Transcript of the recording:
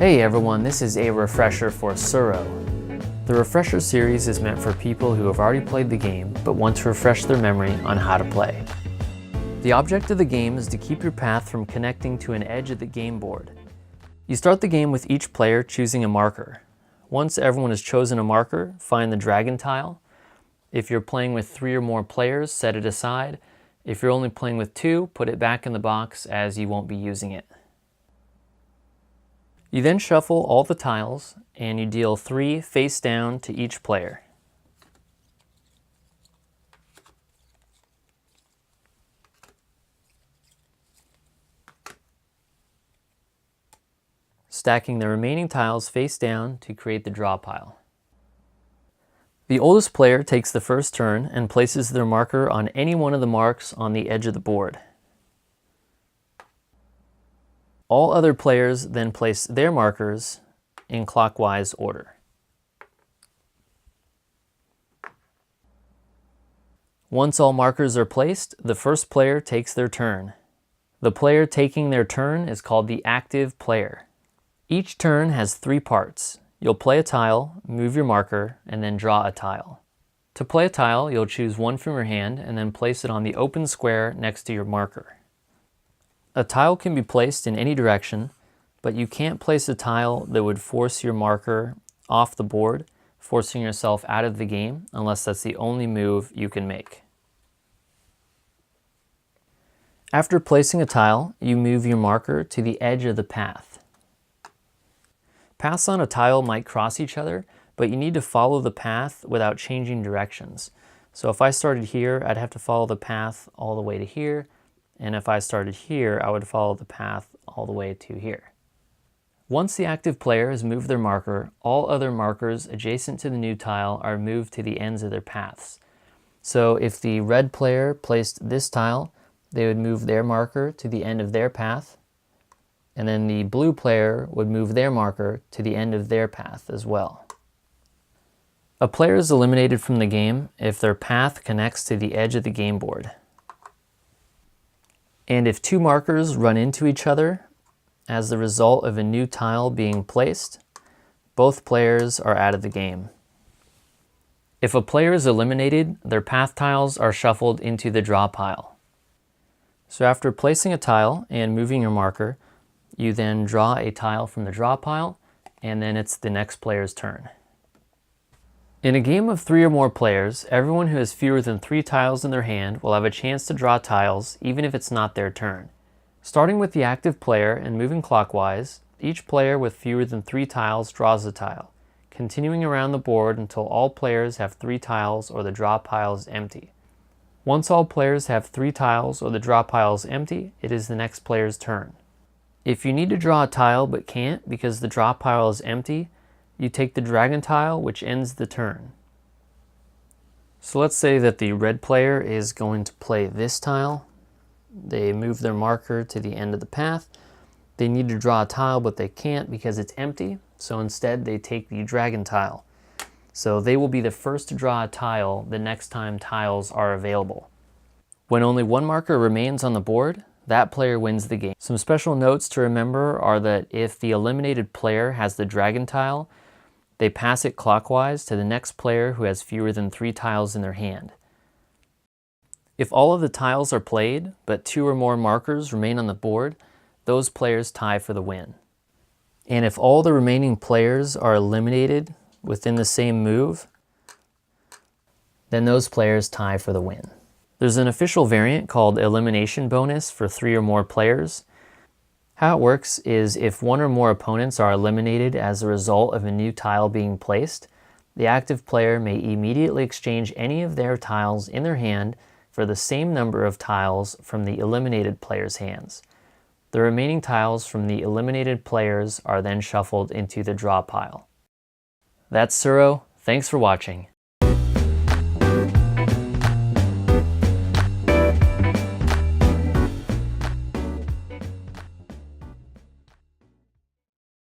Hey everyone, this is a refresher for Tsuro. The refresher series is meant for people who have already played the game but want to refresh their memory on how to play. The object of the game is to keep your path from connecting to an edge of the game board. You start the game with each player choosing a marker. Once everyone has chosen a marker, find the dragon tile. If you're playing with 3 or more players, set it aside. If you're only playing with 2, put it back in the box as you won't be using it. You then shuffle all the tiles and you deal 3 face down to each player. Stacking the remaining tiles face down to create the draw pile. The oldest player takes the first turn and places their marker on any one of the marks on the edge of the board. All other players then place their markers in clockwise order. Once all markers are placed, the first player takes their turn. The player taking their turn is called the active player. Each turn has 3 parts. You'll play a tile, move your marker, and then draw a tile. To play a tile, you'll choose one from your hand and then place it on the open square next to your marker. A tile can be placed in any direction, but you can't place a tile that would force your marker off the board, forcing yourself out of the game unless that's the only move you can make. After placing a tile, you move your marker to the edge of the path. Paths on a tile might cross each other, but you need to follow the path without changing directions. So if I started here, I'd have to follow the path all the way to here. And if I started here, I would follow the path all the way to here. Once the active player has moved their marker, all other markers adjacent to the new tile are moved to the ends of their paths. So if the red player placed this tile, they would move their marker to the end of their path, and then the blue player would move their marker to the end of their path as well. A player is eliminated from the game if their path connects to the edge of the game board. And if 2 markers run into each other as the result of a new tile being placed, both players are out of the game. If a player is eliminated, their path tiles are shuffled into the draw pile. So after placing a tile and moving your marker, you then draw a tile from the draw pile, and then it's the next player's turn. In a game of 3 or more players, everyone who has fewer than 3 tiles in their hand will have a chance to draw tiles even if it's not their turn. Starting with the active player and moving clockwise, each player with fewer than 3 tiles draws a tile, continuing around the board until all players have 3 tiles or the draw pile is empty. Once all players have 3 tiles or the draw pile is empty, it is the next player's turn. If you need to draw a tile but can't because the draw pile is empty, you take the dragon tile, which ends the turn. So let's say that the red player is going to play this tile. They move their marker to the end of the path. They need to draw a tile, but they can't because it's empty. So instead, they take the dragon tile. So they will be the first to draw a tile the next time tiles are available. When only 1 marker remains on the board, that player wins the game. Some special notes to remember are that if the eliminated player has the dragon tile, they pass it clockwise to the next player who has fewer than 3 tiles in their hand. If all of the tiles are played, but 2 or more markers remain on the board, those players tie for the win. And if all the remaining players are eliminated within the same move, then those players tie for the win. There's an official variant called Elimination bonus for 3 or more players. How it works is if 1 or more opponents are eliminated as a result of a new tile being placed, the active player may immediately exchange any of their tiles in their hand for the same number of tiles from the eliminated player's hands. The remaining tiles from the eliminated players are then shuffled into the draw pile. That's Tsuro. Thanks for watching.